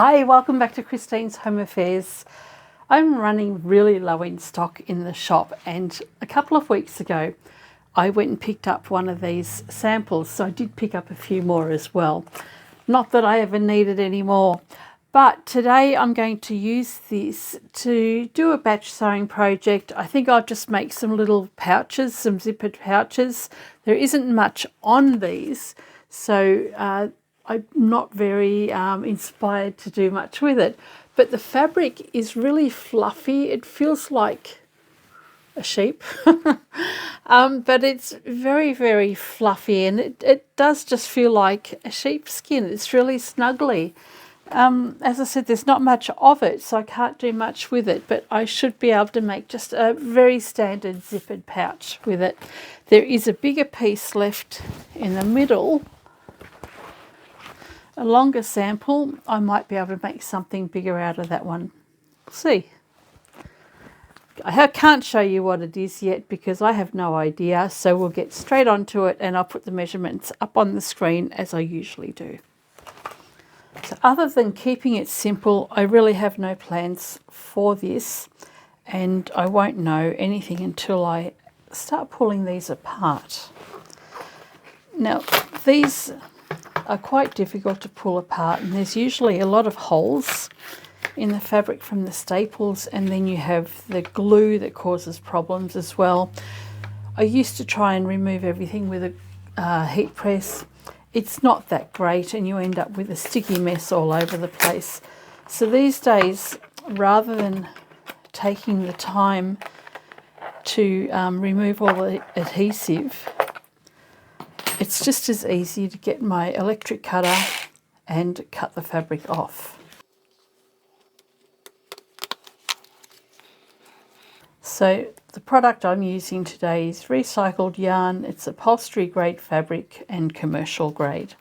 Hi, welcome back to Christine's Home Affairs. I'm running really low in stock in the shop, and a couple of weeks ago I went and picked up one of these samples, so I did pick up a few more as well. Not that I ever needed any more, but today I'm going to use this to do a batch sewing project. I think I'll just make some little pouches, some zippered pouches. There isn't much on these, so I'm not very inspired to do much with it, but the fabric is really fluffy. It feels like a sheep, but it's very, very fluffy, and it does just feel like a sheep's skin. It's really snuggly. As I said, there's not much of it, so I can't do much with it, but I should be able to make just a very standard zippered pouch with it. There is a bigger piece left in the middle, a longer sample. I might be able to make something bigger out of that one. We'll see. I can't show you what it is yet because I have no idea, so we'll get straight onto it, and I'll put the measurements up on the screen as I usually do. So other than keeping it simple, I really have no plans for this, and I won't know anything until I start pulling these apart. Now, these are quite difficult to pull apart, and there's usually a lot of holes in the fabric from the staples, and then you have the glue that causes problems as well. I used to try and remove everything with a heat press. It's not that great, and you end up with a sticky mess all over the place. So these days, rather than taking the time to remove all the adhesive, it's just as easy to get my electric cutter and cut the fabric off. So the product I'm using today is recycled yarn. It's upholstery grade fabric and commercial grade.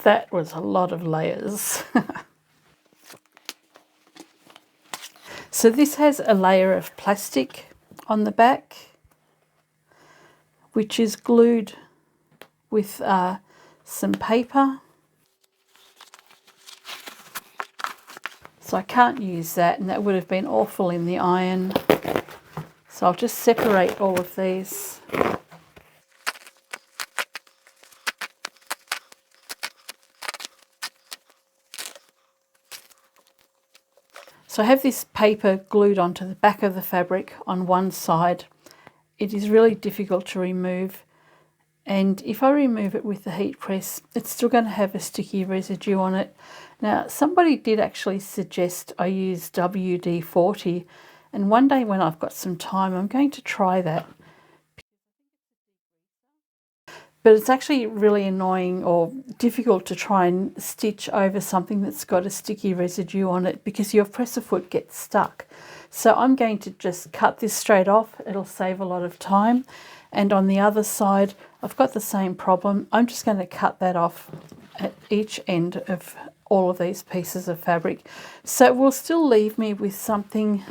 That was a lot of layers. So this has a layer of plastic on the back, which is glued with some paper. So I can't use that, and that would have been awful in the iron. So I'll just separate all of these. So I have this paper glued onto the back of the fabric on one side. It is really difficult to remove, and if I remove it with the heat press, it's still going to have a sticky residue on it. Now, somebody did actually suggest I use WD-40, and one day when I've got some time, I'm going to try that. But it's actually really annoying or difficult to try and stitch over something that's got a sticky residue on it because your presser foot gets stuck. So I'm going to just cut this straight off. It'll save a lot of time. And on the other side, I've got the same problem. I'm just going to cut that off at each end of all of these pieces of fabric. So it will still leave me with something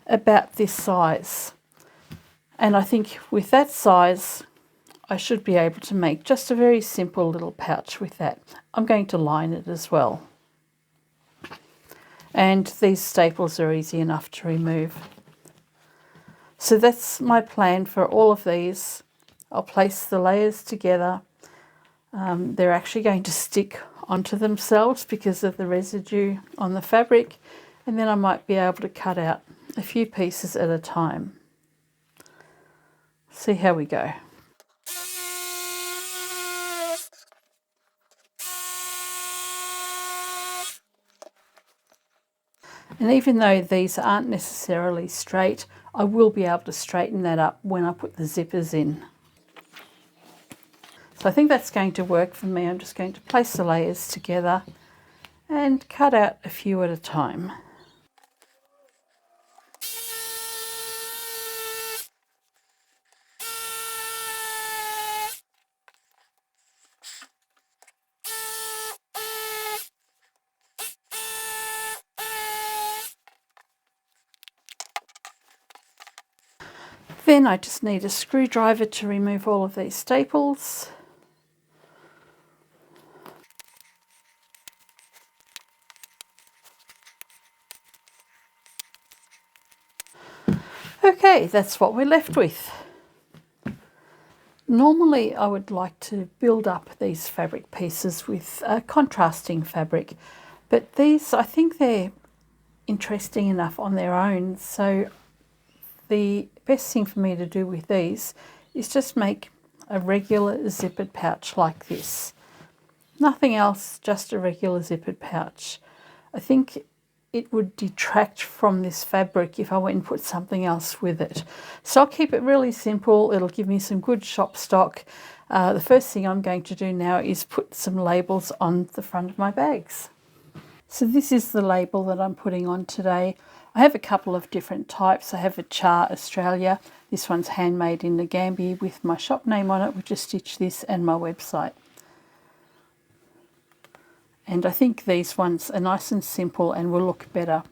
about this size. And I think with that size, I should be able to make just a very simple little pouch with that. I'm going to line it as well. And these staples are easy enough to remove. So that's my plan for all of these. I'll place the layers together. They're actually going to stick onto themselves because of the residue on the fabric. And then I might be able to cut out a few pieces at a time. See how we go. And even though these aren't necessarily straight, I will be able to straighten that up when I put the zippers in. So I think that's going to work for me. I'm just going to place the layers together and cut out a few at a time. Then I just need a screwdriver to remove all of these staples. Okay, that's what we're left with. Normally I would like to build up these fabric pieces with contrasting fabric, but these, I think they're interesting enough on their own, so the best thing for me to do with these is just make a regular zippered pouch like this. Nothing else, just a regular zippered pouch. I think it would detract from this fabric if I went and put something else with it. So I'll keep it really simple. It'll give me some good shop stock. The first thing I'm going to do now is put some labels on the front of my bags. So this is the label that I'm putting on today. I have a couple of different types. I have a Char Australia. This one's handmade in Nagambie with my shop name on it, which is Stitch This, and my website. And I think these ones are nice and simple and will look better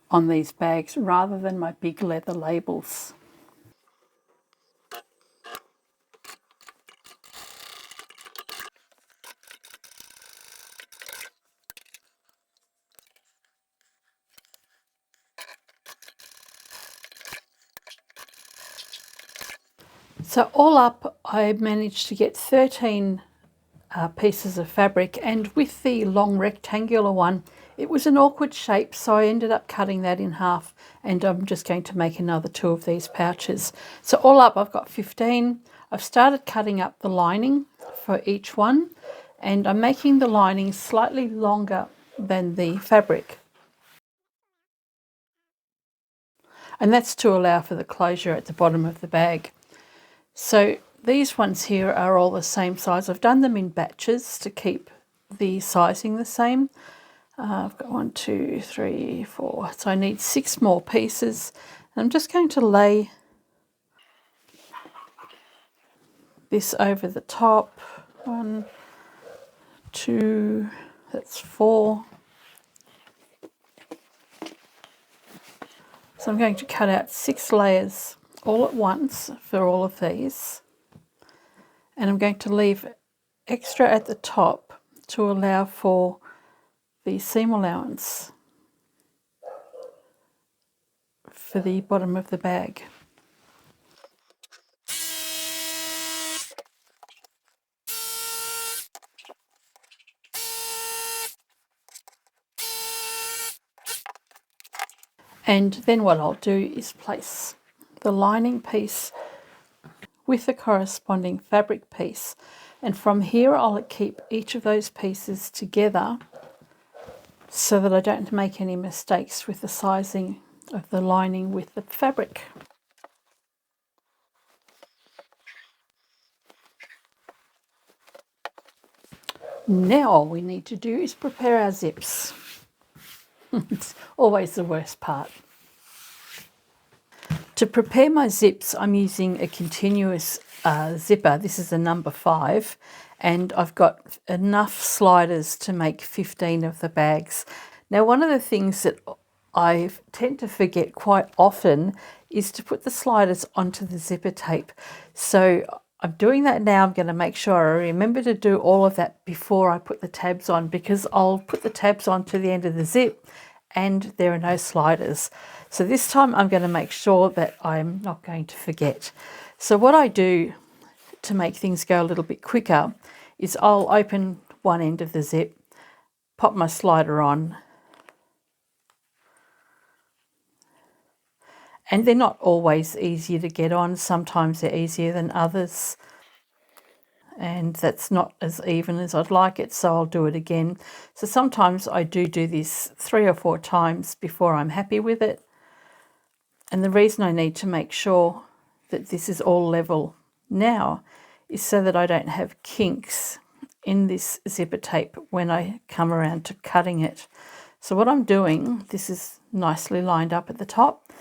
on these bags rather than my big leather labels. So all up, I managed to get 13 pieces of fabric, and with the long rectangular one, it was an awkward shape, so I ended up cutting that in half, and I'm just going to make another 2 of these pouches. So all up, I've got 15. I've started cutting up the lining for each one, and I'm making the lining slightly longer than the fabric. And that's to allow for the closure at the bottom of the bag. So these ones here are all the same size. I've done them in batches to keep the sizing the same. I've got 1, 2, 3, 4. So I need 6 more pieces. And I'm just going to lay this over the top. 1, 2, that's 4. So I'm going to cut out 6 layers all at once for all of these. And I'm going to leave extra at the top to allow for the seam allowance for the bottom of the bag. And then what I'll do is place the lining piece with the corresponding fabric piece, and from here I'll keep each of those pieces together so that I don't make any mistakes with the sizing of the lining with the fabric. Now all we need to do is prepare our zips. It's always the worst part. To prepare my zips, I'm using a continuous zipper. This is a number 5, and I've got enough sliders to make 15 of the bags. Now, one of the things that I tend to forget quite often is to put the sliders onto the zipper tape. So I'm doing that now. I'm going to make sure I remember to do all of that before I put the tabs on, because I'll put the tabs on to the end of the zip and there are no sliders. So this time I'm going to make sure that I'm not going to forget. So what I do to make things go a little bit quicker is I'll open one end of the zip, pop my slider on, and they're not always easier to get on. Sometimes they're easier than others, and that's not as even as I'd like it, so I'll do it again. So sometimes I do this 3 or 4 times before I'm happy with it. And the reason I need to make sure that this is all level now is so that I don't have kinks in this zipper tape when I come around to cutting it. So what I'm doing, this is nicely lined up at the top,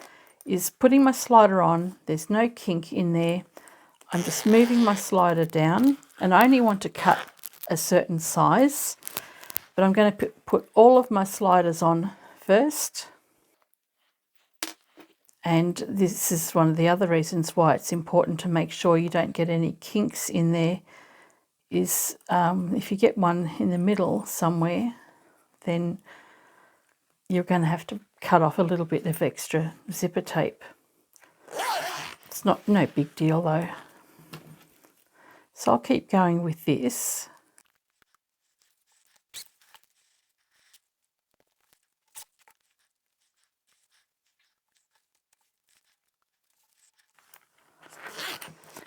is putting my slider on. There's no kink in there. I'm just moving my slider down, and I only want to cut a certain size, but I'm going to put all of my sliders on first. And this is one of the other reasons why it's important to make sure you don't get any kinks in there, is if you get one in the middle somewhere, then you're going to have to cut off a little bit of extra zipper tape. It's no big deal though. So I'll keep going with this.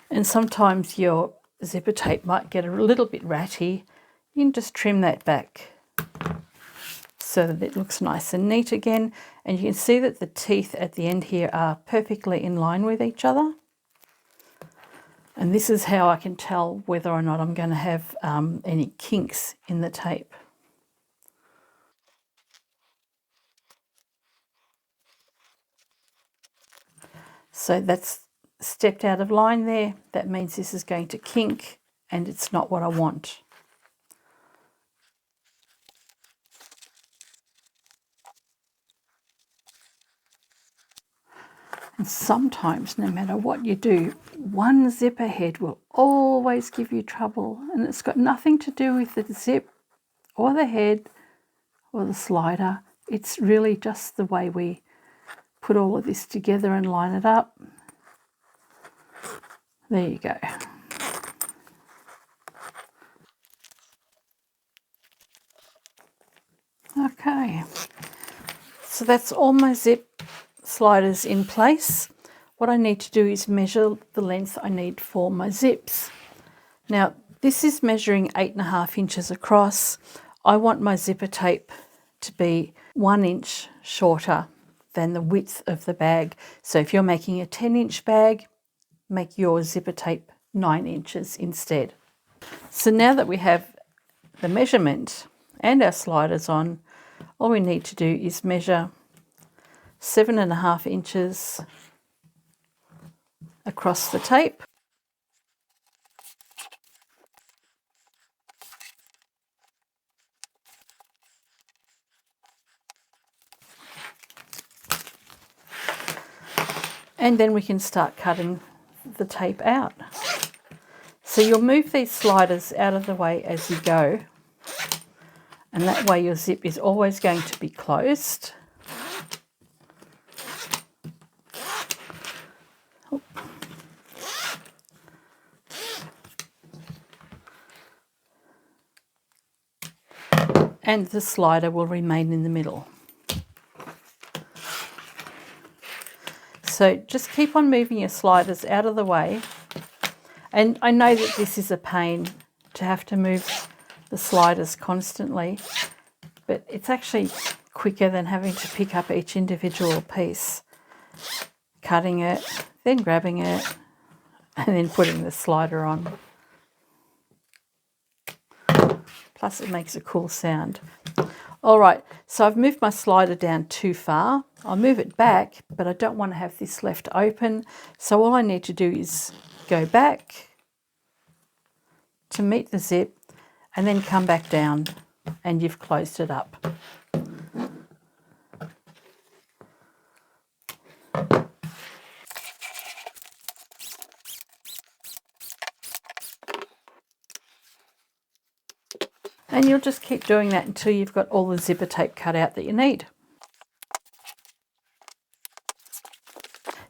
And sometimes your zipper tape might get a little bit ratty. You can just trim that back so that it looks nice and neat again. And you can see that the teeth at the end here are perfectly in line with each other. And this is how I can tell whether or not I'm going to have any kinks in the tape. So that's stepped out of line there. That means this is going to kink, and it's not what I want. And sometimes, no matter what you do, one zipper head will always give you trouble, and it's got nothing to do with the zip or the head or the slider. It's really just the way we put all of this together and line it up. There you go. Okay, so that's all my zip sliders in place. What I need to do is measure the length I need for my zips. Now, this is measuring 8.5 inches across. I want my zipper tape to be 1 inch shorter than the width of the bag. So if you're making a 10-inch bag, make your zipper tape 9 inches instead. So now that we have the measurement and our sliders on, all we need to do is measure 7.5 inches across the tape. And then we can start cutting the tape out. So you'll move these sliders out of the way as you go, and that way your zip is always going to be closed. And the slider will remain in the middle. So just keep on moving your sliders out of the way. And I know that this is a pain to have to move the sliders constantly, but it's actually quicker than having to pick up each individual piece, cutting it, then grabbing it, and then putting the slider on. Plus it makes a cool sound. All right, so I've moved my slider down too far. I'll move it back, but I don't want to have this left open. So all I need to do is go back to meet the zip and then come back down, and you've closed it up. And you'll just keep doing that until you've got all the zipper tape cut out that you need.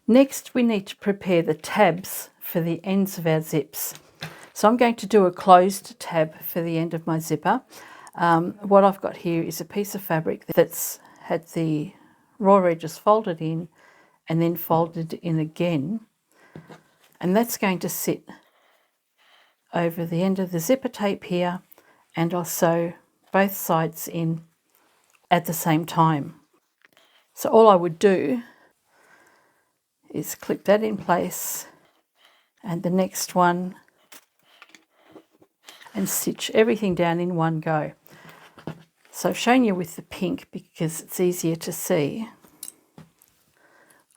Next, we need to prepare the tabs for the ends of our zips. So I'm going to do a closed tab for the end of my zipper. What I've got here is a piece of fabric that's had the raw edges folded in and then folded in again. And that's going to sit over the end of the zipper tape here, and I'll sew both sides in at the same time. So all I would do is clip that in place, and the next one, and stitch everything down in one go. So I've shown you with the pink because it's easier to see.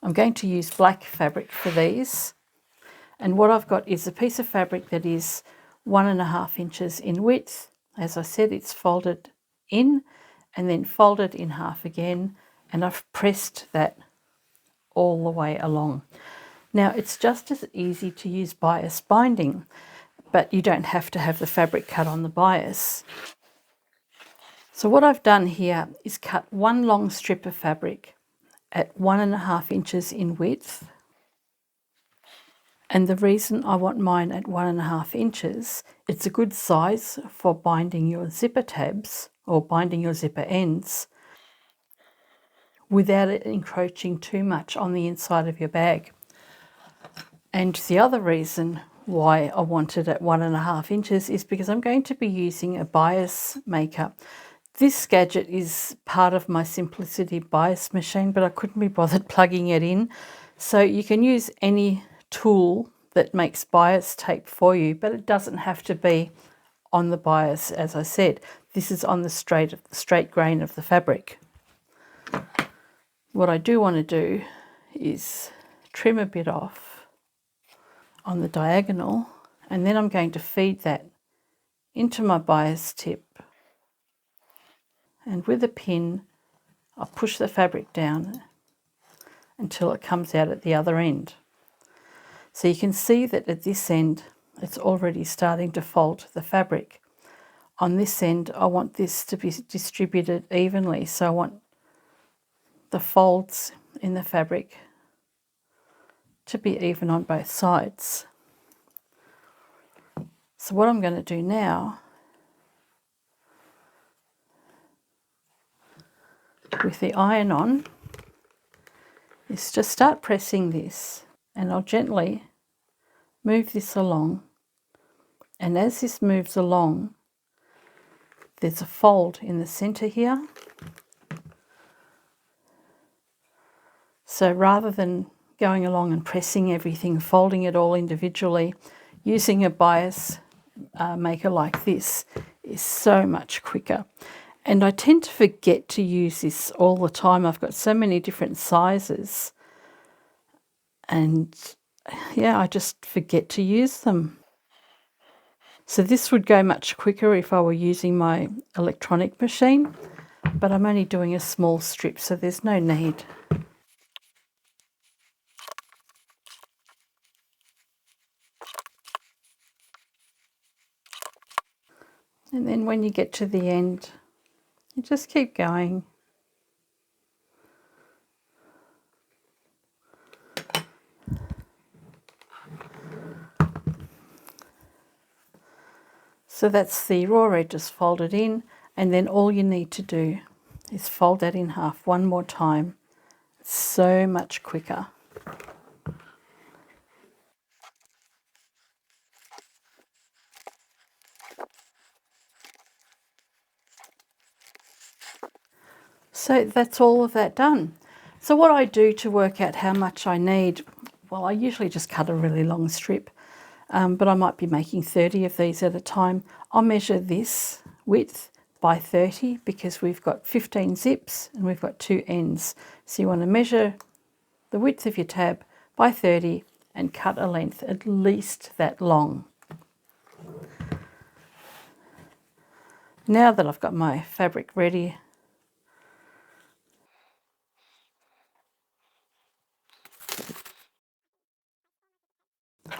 I'm going to use black fabric for these, and what I've got is a piece of fabric that is 1.5 inches in width. As I said, it's folded in and then folded in half again, and I've pressed that all the way along. Now it's just as easy to use bias binding, but you don't have to have the fabric cut on the bias. So what I've done here is cut one long strip of fabric at 1.5 inches in width. And the reason I want mine at 1.5 inches, it's a good size for binding your zipper tabs or binding your zipper ends without it encroaching too much on the inside of your bag. And the other reason why I want it at 1.5 inches is because I'm going to be using a bias maker. This gadget is part of my Simplicity bias machine, but I couldn't be bothered plugging it in. So you can use any tool that makes bias tape for you, but it doesn't have to be on the bias. As I said, this is on the straight grain of the fabric. What I do want to do is trim a bit off on the diagonal, and then I'm going to feed that into my bias tip, and with a pin I'll push the fabric down until it comes out at the other end. So you can see that at this end it's already starting to fold the fabric. On this end I want this to be distributed evenly, so I want the folds in the fabric to be even on both sides. So what I'm going to do now with the iron on is just start pressing this, and I'll gently move this along, and as this moves along there's a fold in the center here. So rather than going along and pressing everything, folding it all individually, using a bias maker like this is so much quicker. And I tend to forget to use this all the time. I've got so many different sizes, and yeah, I just forget to use them. So this would go much quicker if I were using my electronic machine, but I'm only doing a small strip, so there's no need. And then when you get to the end, you just keep going. So that's the raw edges folded in, and then all you need to do is fold that in half one more time. It's so much quicker. So that's all of that done. So what I do to work out how much I need, well, I usually just cut a really long strip, but I might be making 30 of these at a time. I'll measure this width by 30 because we've got 15 zips and we've got 2 ends. So you want to measure the width of your tab by 30 and cut a length at least that long. Now that I've got my fabric ready,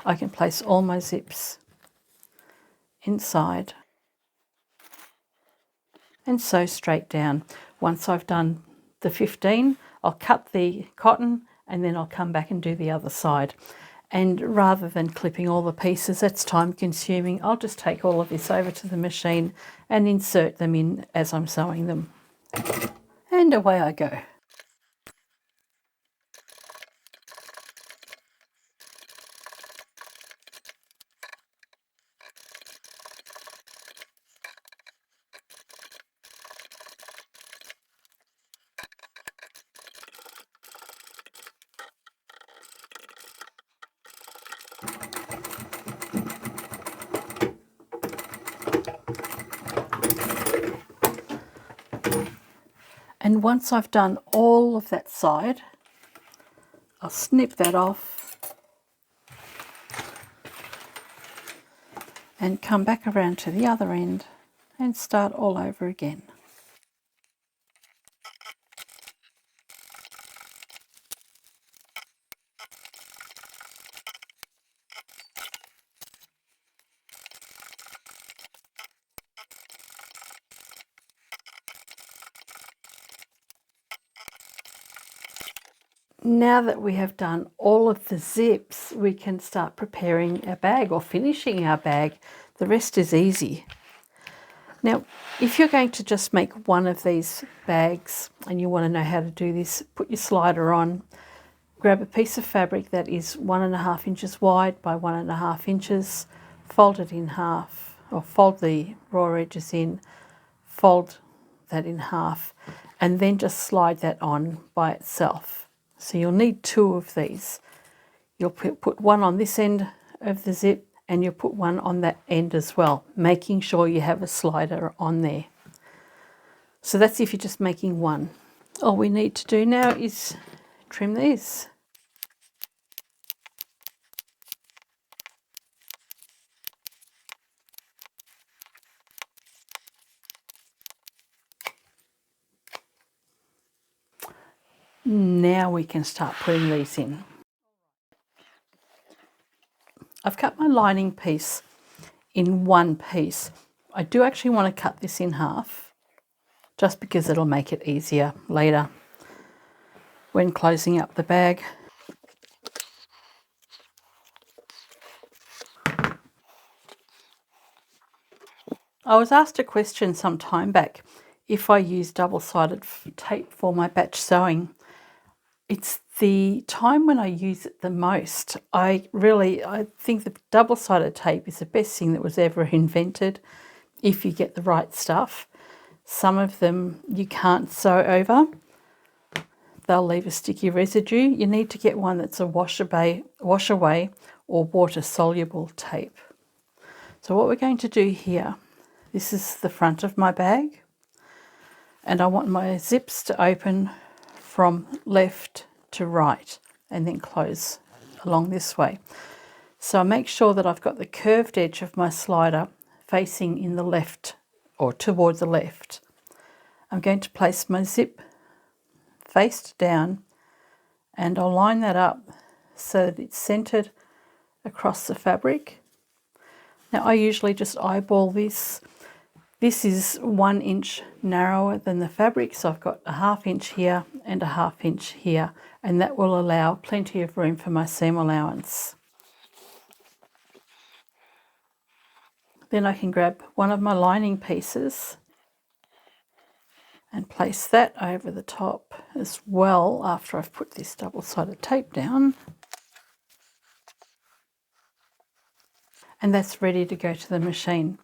I can place all my zips inside and sew straight down. Once I've done the 15, I'll cut the cotton and then I'll come back and do the other side. And rather than clipping all the pieces, that's time consuming, I'll just take all of this over to the machine and insert them in as I'm sewing them. And away I go. And once I've done all of that side, I'll snip that off and come back around to the other end and start all over again. Now that we have done all of the zips, we can start preparing our bag or finishing our bag. The rest is easy. Now, if you're going to just make one of these bags and you want to know how to do this, put your slider on, grab a piece of fabric that is 1.5 inches wide by 1.5 inches, fold it in half, or fold the raw edges in, fold that in half, and then just slide that on by itself. So you'll need 2 of these. You'll put one on this end of the zip and you'll put one on that end as well, making sure you have a slider on there. So that's if you're just making one. All we need to do now is trim these. Now we can start putting these in. I've cut my lining piece in one piece. I do actually want to cut this in half, just because it'll make it easier later when closing up the bag. I was asked a question some time back if I use double-sided tape for my batch sewing. It's the time when I use it the most. I think the double-sided tape is the best thing that was ever invented if you get the right stuff. Some of them you can't sew over. They'll leave a sticky residue. You need to get one that's a wash away or water-soluble tape. So what we're going to do here, this is the front of my bag, and I want my zips to open from left to right and then close along this way. So I make sure that I've got the curved edge of my slider facing in the left or toward the left. I'm going to place my zip face down and I'll line that up so that it's centered across the fabric. Now I usually just eyeball this. This is 1 inch narrower than the fabric, so I've got a 1/2 inch here and a 1/2 inch here, and that will allow plenty of room for my seam allowance. Then I can grab one of my lining pieces and place that over the top as well after I've put this double-sided tape down. And that's ready to go to the machine.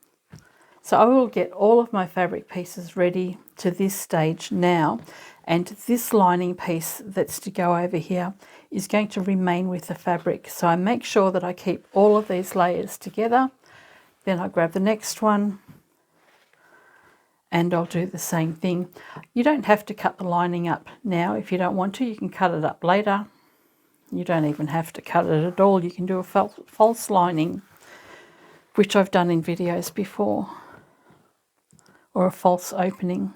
So I will get all of my fabric pieces ready to this stage now, and this lining piece that's to go over here is going to remain with the fabric. So I make sure that I keep all of these layers together. Then I grab the next one and I'll do the same thing. You don't have to cut the lining up now. If you don't want to, you can cut it up later. You don't even have to cut it at all. You can do a false lining, which I've done in videos before, or a false opening.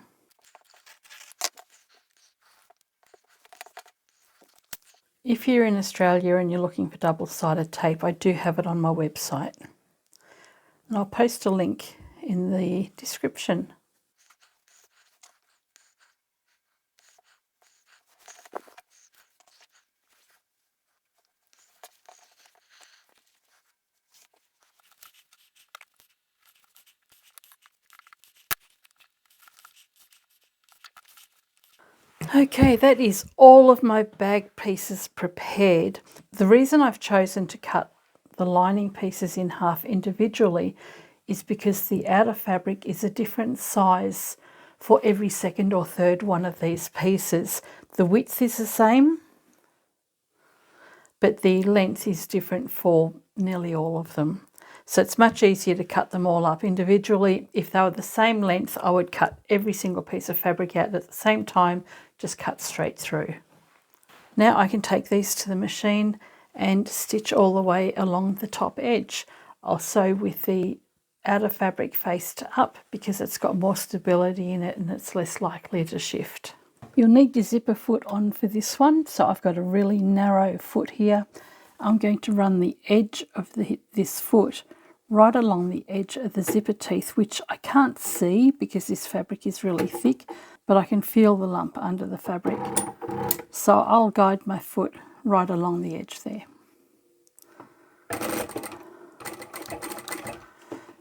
If you're in Australia and you're looking for double-sided tape, I do have it on my website. And I'll post a link in the description. Okay, that is all of my bag pieces prepared. The reason I've chosen to cut the lining pieces in half individually is because the outer fabric is a different size for every second or third one of these pieces. The width is the same, but the length is different for nearly all of them. So it's much easier to cut them all up individually. If they were the same length, I would cut every single piece of fabric out at the same time, just cut straight through. Now I can take these to the machine and stitch all the way along the top edge. I'll sew with the outer fabric faced up because it's got more stability in it and it's less likely to shift. You'll need your zipper foot on for this one, so I've got a really narrow foot here. I'm going to run the edge of this foot right along the edge of the zipper teeth, which I can't see because this fabric is really thick, but I can feel the lump under the fabric. So I'll guide my foot right along the edge there.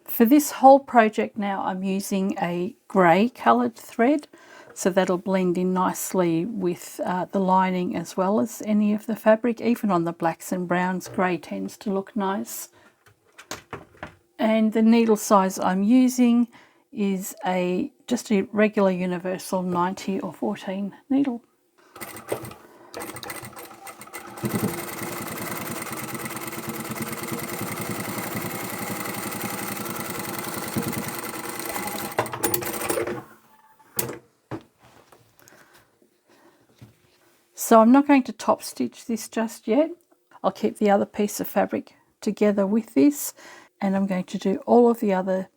For this whole project now, I'm using a grey coloured thread, so that'll blend in nicely with the lining as well as any of the fabric. Even on the blacks and browns, grey tends to look nice. And the needle size I'm using is just a regular universal 90 or 14 needle. So I'm not going to top stitch this just yet. I'll keep the other piece of fabric together with this, and I'm going to do all of the other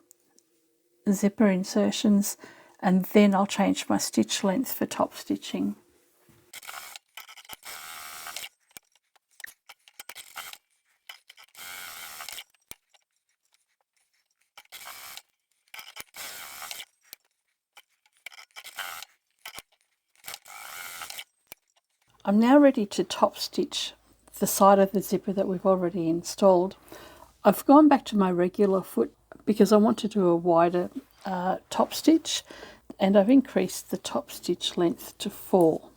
zipper insertions, and then I'll change my stitch length for top stitching. I'm now ready to top stitch the side of the zipper that we've already installed. I've gone back to my regular foot because I want to do a wider top stitch, and I've increased the top stitch length to 4.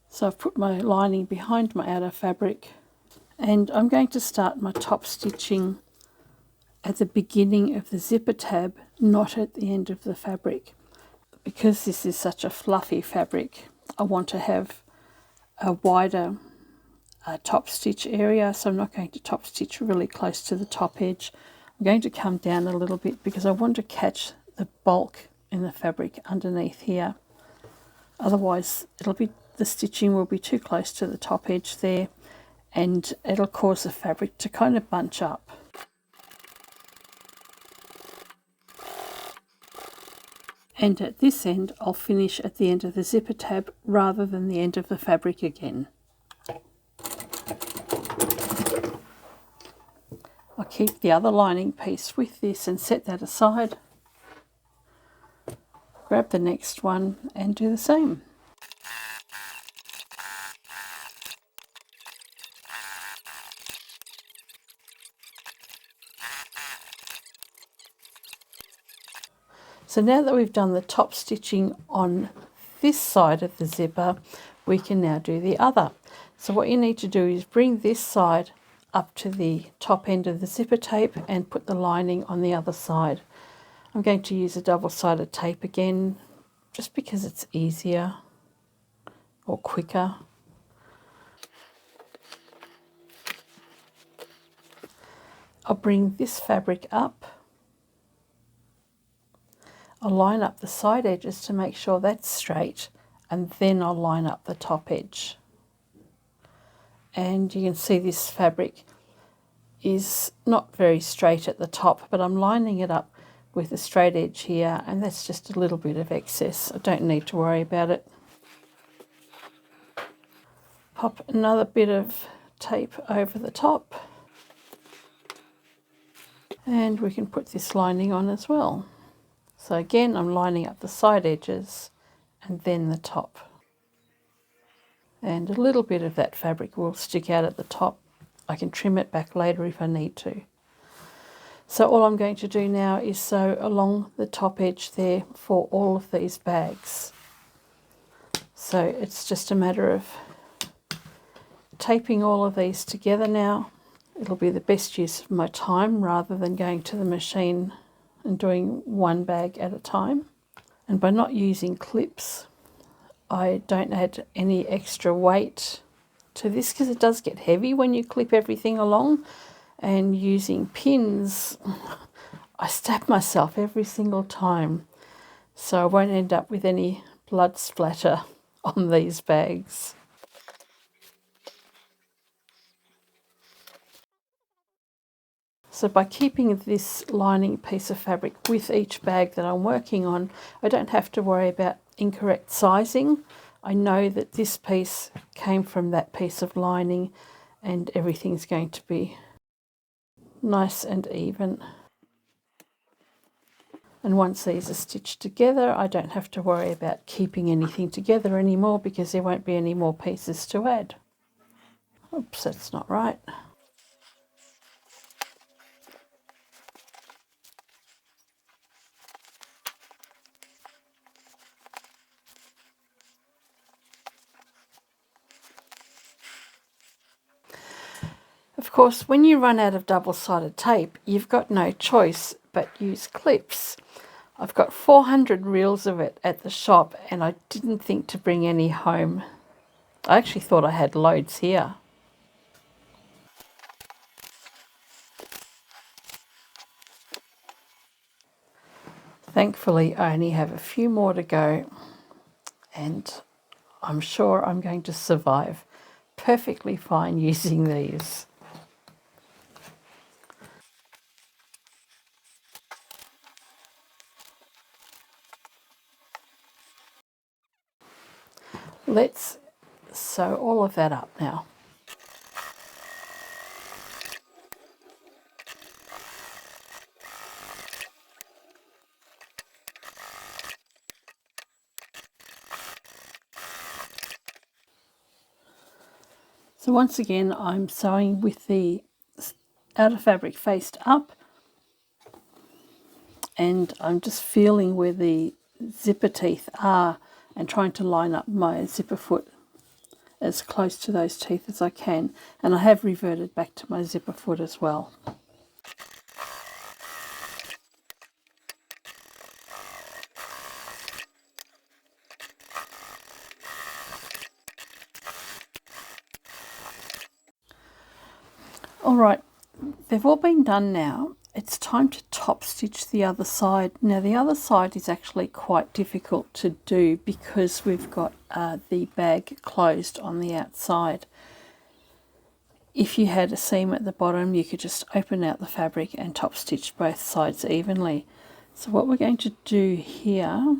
So I've put my lining behind my outer fabric, and I'm going to start my top stitching at the beginning of the zipper tab, not at the end of the fabric. Because this is such a fluffy fabric, I want to have a wider top stitch area, so I'm not going to top stitch really close to the top edge. I'm going to come down a little bit because I want to catch the bulk in the fabric underneath here. Otherwise the stitching will be too close to the top edge there, and it'll cause the fabric to kind of bunch up. And at this end, I'll finish at the end of the zipper tab rather than the end of the fabric again. I'll keep the other lining piece with this and set that aside. Grab the next one and do the same. So now that we've done the top stitching on this side of the zipper, we can now do the other. So what you need to do is bring this side up to the top end of the zipper tape and put the lining on the other side. I'm going to use a double-sided tape again, just because it's easier or quicker. I'll bring this fabric up. I'll line up the side edges to make sure that's straight, and then I'll line up the top edge. And you can see this fabric is not very straight at the top, but I'm lining it up with a straight edge here, and that's just a little bit of excess. I don't need to worry about it. Pop another bit of tape over the top, and we can put this lining on as well. So again, I'm lining up the side edges and then the top. And a little bit of that fabric will stick out at the top. I can trim it back later if I need to. So all I'm going to do now is sew along the top edge there for all of these bags. So it's just a matter of taping all of these together now. It'll be the best use of my time rather than going to the machine and doing one bag at a time. And by not using clips, I don't add any extra weight to this because it does get heavy when you clip everything along. And using pins, I stab myself every single time, so I won't end up with any blood splatter on these bags. So by keeping this lining piece of fabric with each bag that I'm working on, I don't have to worry about incorrect sizing. I know that this piece came from that piece of lining, and everything's going to be nice and even. And once these are stitched together, I don't have to worry about keeping anything together anymore because there won't be any more pieces to add. Oops, that's not right. Of course, when you run out of double-sided tape, you've got no choice but use clips. I've got 400 reels of it at the shop and I didn't think to bring any home. I actually thought I had loads here. Thankfully, I only have a few more to go and I'm sure I'm going to survive perfectly fine using these. Let's sew all of that up now. So once again, I'm sewing with the outer fabric faced up, and I'm just feeling where the zipper teeth are and trying to line up my zipper foot as close to those teeth as I can. And I have reverted back to my zipper foot as well. Alright, they've all been done now. It's time to top stitch the other side. Now the other side is actually quite difficult to do because we've got the bag closed on the outside. If you had a seam at the bottom, you could just open out the fabric and top stitch both sides evenly. So what we're going to do here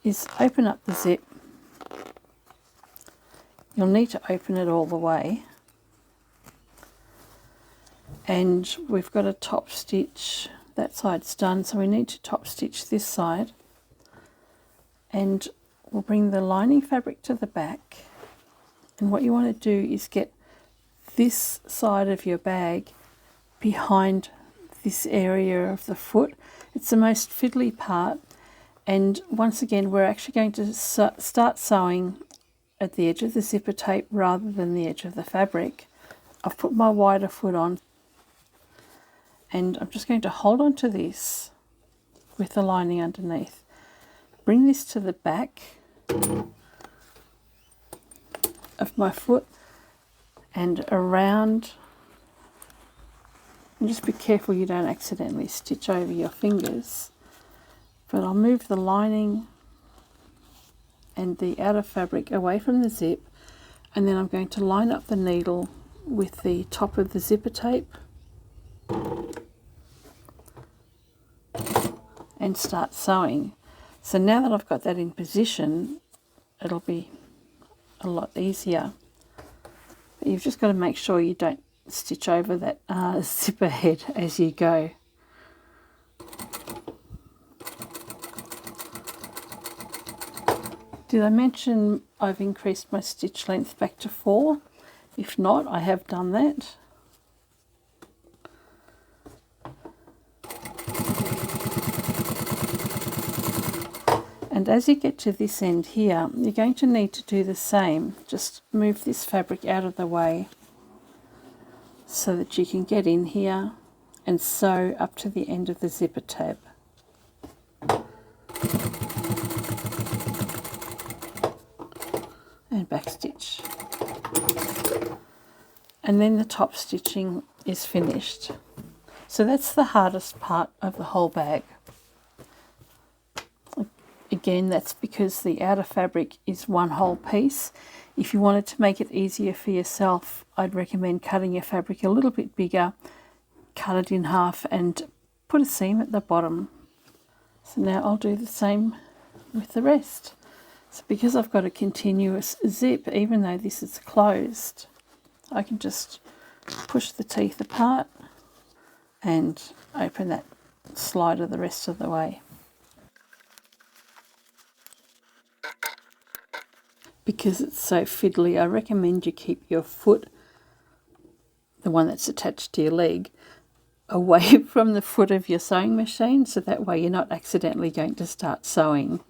is open up the zip. You'll need to open it all the way. And we've got a top stitch, that side's done, so we need to top stitch this side. And we'll bring the lining fabric to the back. And what you want to do is get this side of your bag behind this area of the foot. It's the most fiddly part, and once again we're actually going to start sewing at the edge of the zipper tape rather than the edge of the fabric. I've put my wider foot on and I'm just going to hold on to this with the lining underneath. Bring this to the back of my foot and around, and just be careful you don't accidentally stitch over your fingers. But I'll move the lining and the outer fabric away from the zip, and then I'm going to line up the needle with the top of the zipper tape and start sewing. So now that I've got that in position, it'll be a lot easier. But you've just got to make sure you don't stitch over that zipper head as you go. Did I mention I've increased my stitch length back to 4? If not, I have done that. And as you get to this end here, you're going to need to do the same. Just move this fabric out of the way so that you can get in here and sew up to the end of the zipper tab. And back stitch. And then the top stitching is finished. So that's the hardest part of the whole bag. Again, that's because the outer fabric is one whole piece. If you wanted to make it easier for yourself, I'd recommend cutting your fabric a little bit bigger, cut it in half and put a seam at the bottom. So now I'll do the same with the rest. So because I've got a continuous zip, even though this is closed, I can just push the teeth apart and open that slider the rest of the way. Because it's so fiddly, I recommend you keep your foot, the one that's attached to your leg, away from the foot of your sewing machine, so that way you're not accidentally going to start sewing.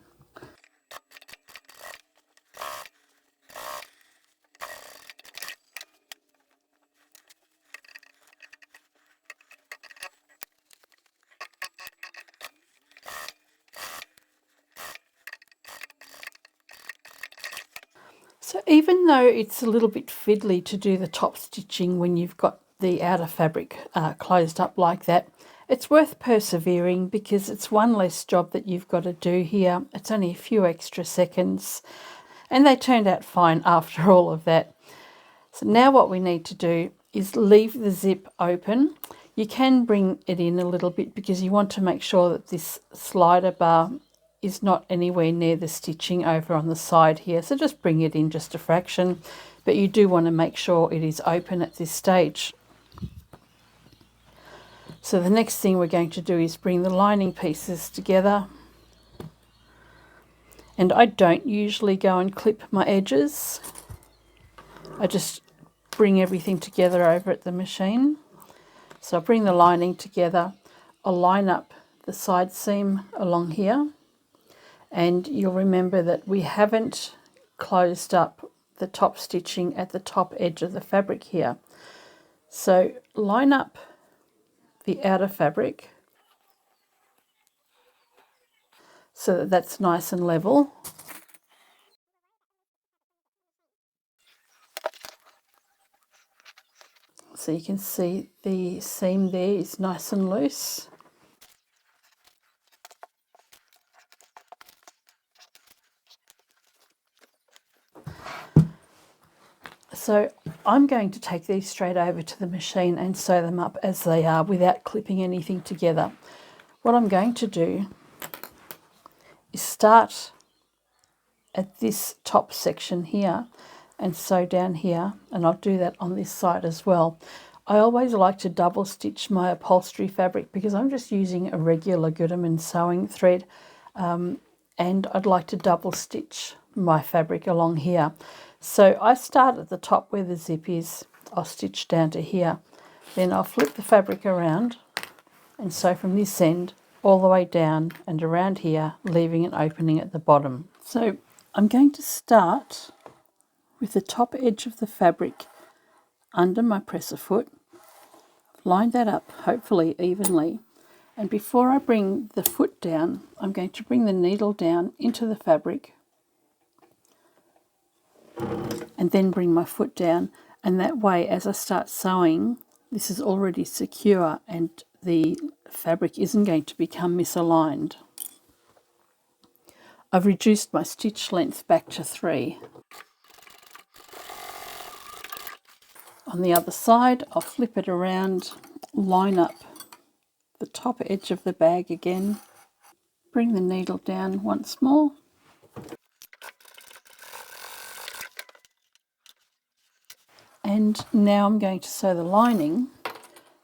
So even though it's a little bit fiddly to do the top stitching when you've got the outer fabric closed up like that, it's worth persevering because it's one less job that you've got to do here. It's only a few extra seconds, and they turned out fine after all of that. So now what we need to do is leave the zip open. You can bring it in a little bit because you want to make sure that this slider bar is not anywhere near the stitching over on the side here. So just bring it in just a fraction, but you do want to make sure it is open at this stage. So the next thing we're going to do is bring the lining pieces together. And I don't usually go and clip my edges. I just bring everything together over at the machine. So I bring the lining together. I'll line up the side seam along here. And you'll remember that we haven't closed up the top stitching at the top edge of the fabric here. So line up the outer fabric so that that's nice and level. So you can see the seam there is nice and loose. So I'm going to take these straight over to the machine and sew them up as they are without clipping anything together. What I'm going to do is start at this top section here and sew down here, and I'll do that on this side as well. I always like to double stitch my upholstery fabric because I'm just using a regular Gutermann sewing thread, and I'd like to double stitch my fabric along here. So I start at the top where the zip is, I'll stitch down to here, then I'll flip the fabric around and sew from this end all the way down and around here, leaving an opening at the bottom. So I'm going to start with the top edge of the fabric under my presser foot, line that up hopefully evenly, and before I bring the foot down, I'm going to bring the needle down into the fabric and then bring my foot down, and that way as I start sewing this is already secure and the fabric isn't going to become misaligned. I've reduced my stitch length back to 3. On the other side, I'll flip it around, line up the top edge of the bag again, bring the needle down once more, and now I'm going to sew the lining.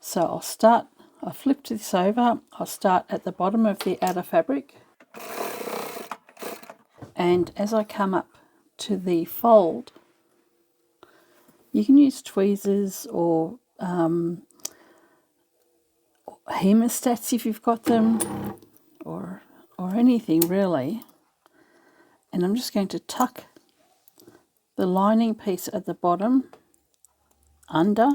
So I'll flip this over, I'll start at the bottom of the outer fabric, and as I come up to the fold, you can use tweezers or hemostats if you've got them, or anything really. And I'm just going to tuck the lining piece at the bottom under.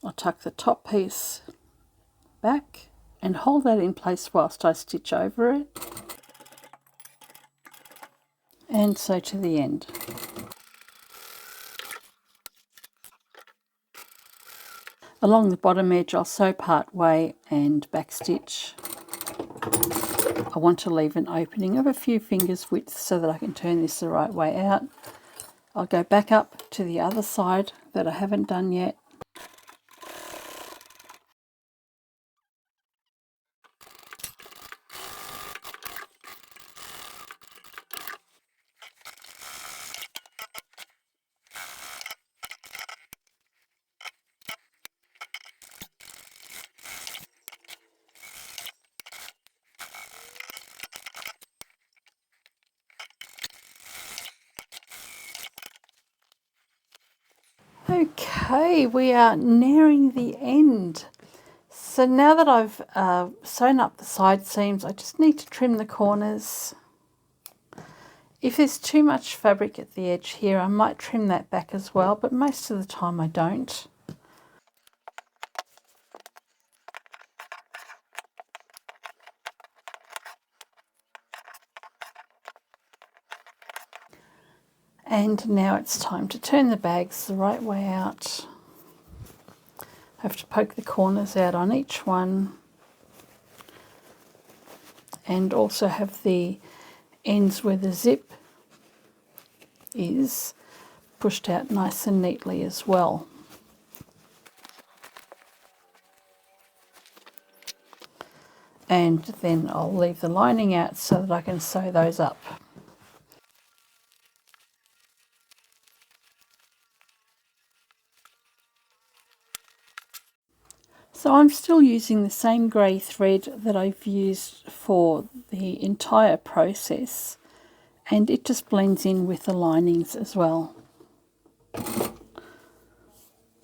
I'll tuck the top piece back and hold that in place whilst I stitch over it, and sew to the end. Along the bottom edge I'll sew part way and backstitch. I want to leave an opening of a few fingers width so that I can turn this the right way out. I'll go back up to the other side that I haven't done yet. Okay, we are nearing the end. So now that I've sewn up the side seams, I just need to trim the corners. If there's too much fabric at the edge here, I might trim that back as well, but most of the time I don't. And now it's time to turn the bags the right way out. I have to poke the corners out on each one, and also have the ends where the zip is pushed out nice and neatly as well. And then I'll leave the lining out so that I can sew those up. So I'm still using the same grey thread that I've used for the entire process, and it just blends in with the linings as well.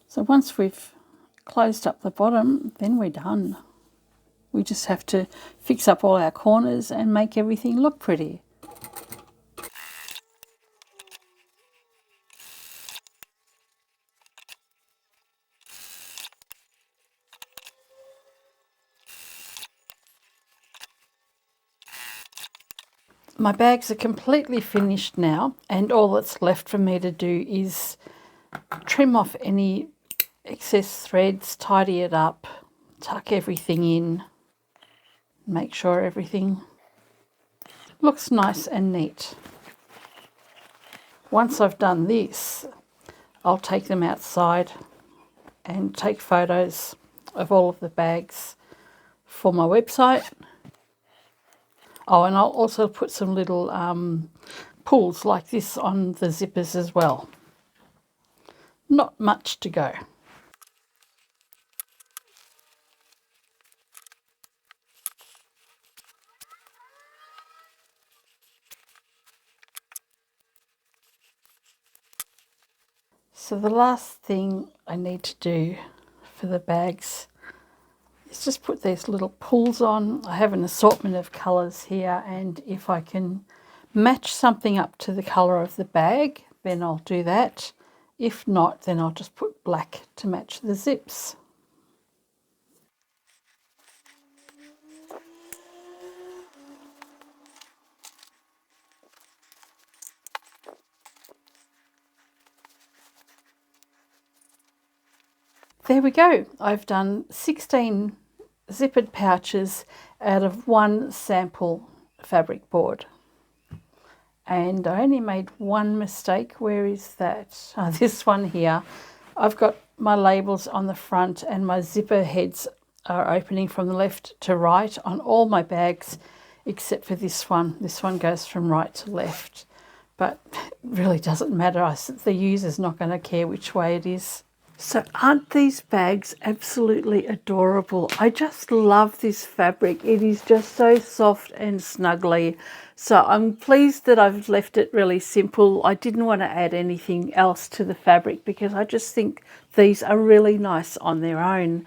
So once we've closed up the bottom, then we're done. We just have to fix up all our corners and make everything look pretty. My bags are completely finished now, and all that's left for me to do is trim off any excess threads, tidy it up, tuck everything in, make sure everything looks nice and neat. Once I've done this, I'll take them outside and take photos of all of the bags for my website. Oh, and I'll also put some little pulls like this on the zippers as well. Not much to go. So the last thing I need to do for the bags is just put these little pulls on. I have an assortment of colours here, and if I can match something up to the colour of the bag, then I'll do that. If not, then I'll just put black to match the zips. There we go. I've done 16 zippered pouches out of one sample fabric board. And I only made one mistake. Where is that? This one here. I've got my labels on the front, and my zipper heads are opening from the left to right on all my bags except for this one. This one goes from right to left, but it really doesn't matter. The user's not going to care which way it is. So aren't these bags absolutely adorable? I just love this fabric. It is just so soft and snuggly. So I'm pleased that I've left it really simple. I didn't want to add anything else to the fabric because I just think these are really nice on their own.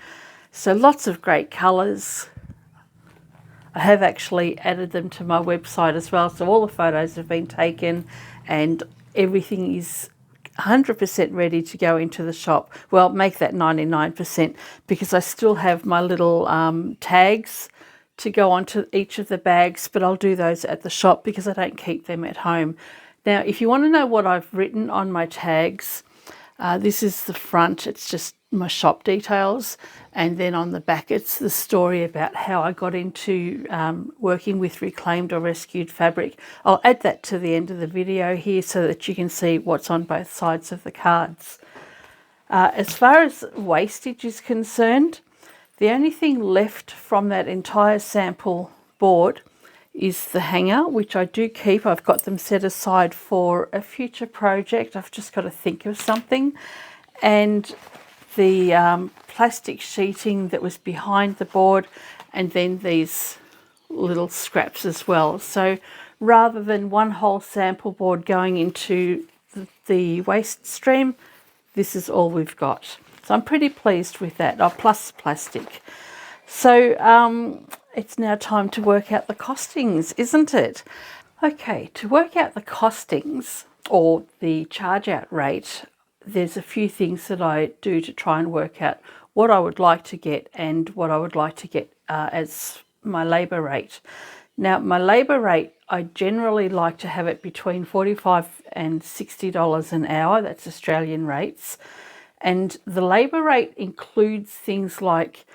So lots of great colours. I have actually added them to my website as well. So all the photos have been taken and everything is 100% ready to go into the shop. Well, make that 99% because I still have my little tags to go onto each of the bags, but I'll do those at the shop because I don't keep them at home. Now, if you want to know what I've written on my tags, this is the front. It's just my shop details, and then on the back it's the story about how I got into working with reclaimed or rescued fabric. I'll add that to the end of the video here so that you can see what's on both sides of the cards. As far as wastage is concerned, the only thing left from that entire sample board is the hanger, which I do keep. I've got them set aside for a future project. I've just got to think of something. And the plastic sheeting that was behind the board, and then these little scraps as well. So rather than one whole sample board going into the waste stream, this is all we've got. So I'm pretty pleased with that. Oh, plus plastic. So it's now time to work out the costings, isn't it? Okay, to work out the costings or the charge out rate, there's a few things that I do to try and work out what I would like to get and what I would like to get as my labour rate. Now, my labour rate, I generally like to have it between $45 and $60 an hour. That's Australian rates. And the labour rate includes things like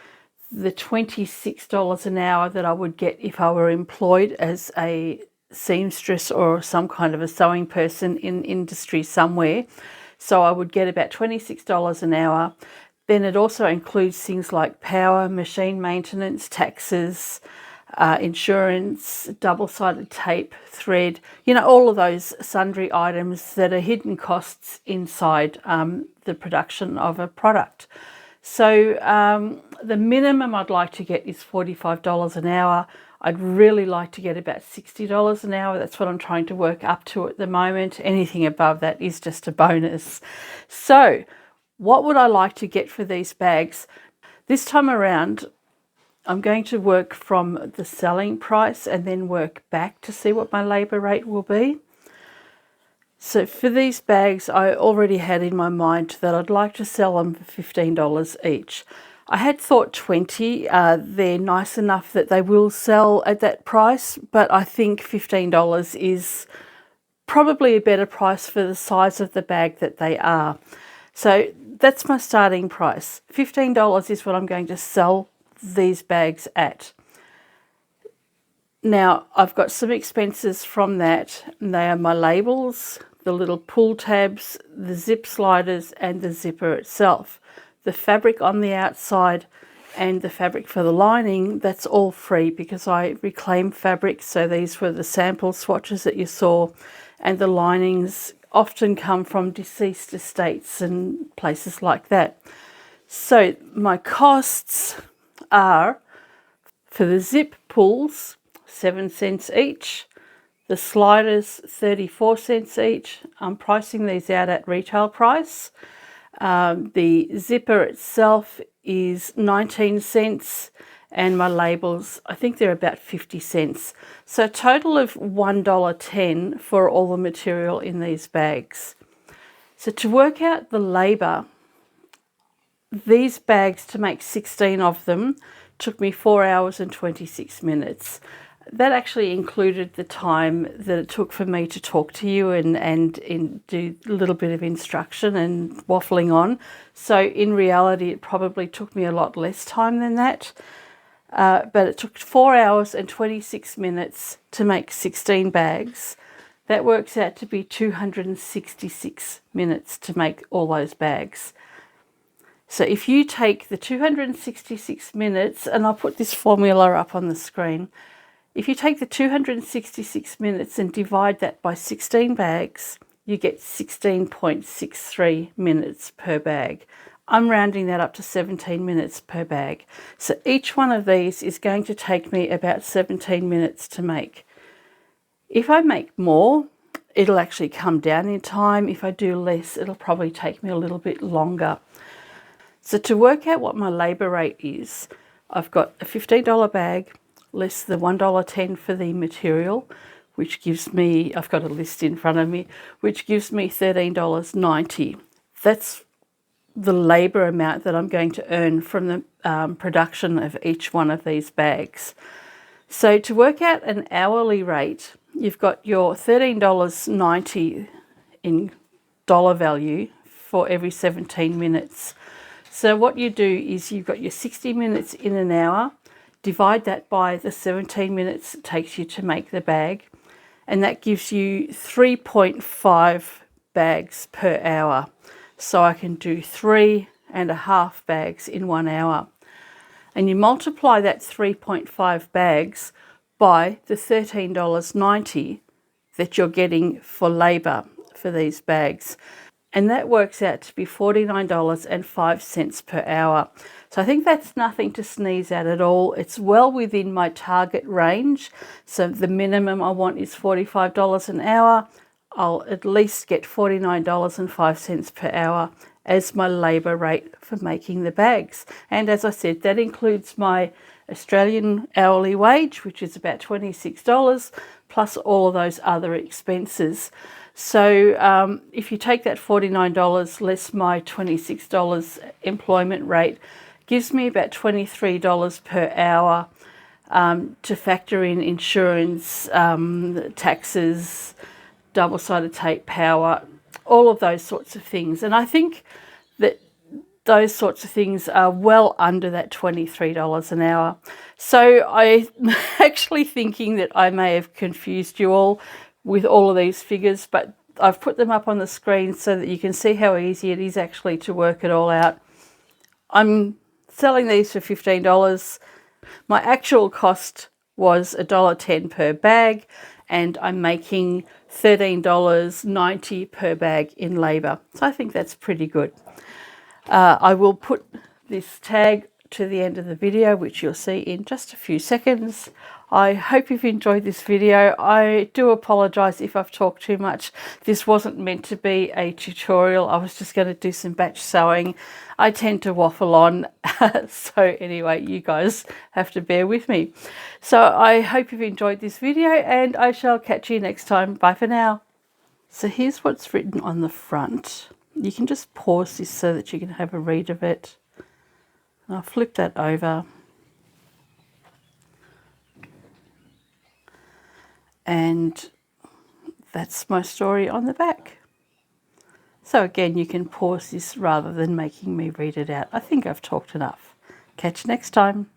the $26 an hour that I would get if I were employed as a seamstress or some kind of a sewing person in industry somewhere. So I would get about $26 an hour. Then it also includes things like power, machine maintenance, taxes, insurance, double-sided tape, thread, all of those sundry items that are hidden costs inside the production of a product. So the minimum I'd like to get is $45 an hour. I'd really like to get about $60 an hour. That's what I'm trying to work up to at the moment. Anything above that is just a bonus. So what would I like to get for these bags? This time around, I'm going to work from the selling price and then work back to see what my labour rate will be. So for these bags, I already had in my mind that I'd like to sell them for $15 each. I had thought 20. They're nice enough that they will sell at that price, but I think $15 is probably a better price for the size of the bag that they are. So that's my starting price. $15 is what I'm going to sell these bags at. Now, I've got some expenses from that, and they are my labels, the little pull tabs, the zip sliders, and the zipper itself. The fabric on the outside and the fabric for the lining, that's all free because I reclaim fabric. So these were the sample swatches that you saw, and the linings often come from deceased estates and places like that. So my costs are, for the zip pulls, 7 cents each. The sliders, 34 cents each. I'm pricing these out at retail price. The zipper itself is 19 cents, and my labels, I think they're about 50 cents. So a total of $1.10 for all the material in these bags. So to work out the labour, these bags, to make 16 of them, took me 4 hours and 26 minutes. That actually included the time that it took for me to talk to you and do a little bit of instruction and waffling on. So in reality, it probably took me a lot less time than that. But it took 4 hours and 26 minutes to make 16 bags. That works out to be 266 minutes to make all those bags. So if you take the 266 minutes, and I'll put this formula up on the screen, if you take the 266 minutes and divide that by 16 bags, you get 16.63 minutes per bag. I'm rounding that up to 17 minutes per bag. So each one of these is going to take me about 17 minutes to make. If I make more, it'll actually come down in time. If I do less, it'll probably take me a little bit longer. So to work out what my labour rate is, I've got a $15 bag, less the $1.10 for the material, which gives me, I've got a list in front of me, which gives me $13.90. That's the labour amount that I'm going to earn from the production of each one of these bags. So to work out an hourly rate, you've got your $13.90 in dollar value for every 17 minutes. So what you do is you've got your 60 minutes in an hour, divide that by the 17 minutes it takes you to make the bag, and that gives you 3.5 bags per hour. So I can do 3.5 bags in 1 hour. And you multiply that 3.5 bags by the $13.90 that you're getting for labour for these bags. And that works out to be $49.05 per hour. So I think that's nothing to sneeze at all. It's well within my target range. So the minimum I want is $45 an hour. I'll at least get $49.05 per hour. as my labour rate for making the bags. And as I said, that includes my Australian hourly wage, which is about $26, plus all of those other expenses. So if you take that $49 less my $26 employment rate, gives me about $23 per hour to factor in insurance, taxes, double-sided tape, power, all of those sorts of things. And I think that those sorts of things are well under that $23 an hour. So I'm actually thinking that I may have confused you all with all of these figures, but I've put them up on the screen so that you can see how easy it is actually to work it all out. I'm selling these for $15. My actual cost was $1.10 per bag, and I'm making $13.90 per bag in labour. So I think that's pretty good. I will put this tag to the end of the video, which you'll see in just a few seconds. I hope you've enjoyed this video. I do apologise if I've talked too much. This wasn't meant to be a tutorial. I was just going to do some batch sewing. I tend to waffle on. So anyway, you guys have to bear with me. So I hope you've enjoyed this video, and I shall catch you next time. Bye for now. So here's what's written on the front. You can just pause this so that you can have a read of it. I'll flip that over. And that's my story on the back. So again, you can pause this rather than making me read it out. I think I've talked enough. Catch you next time.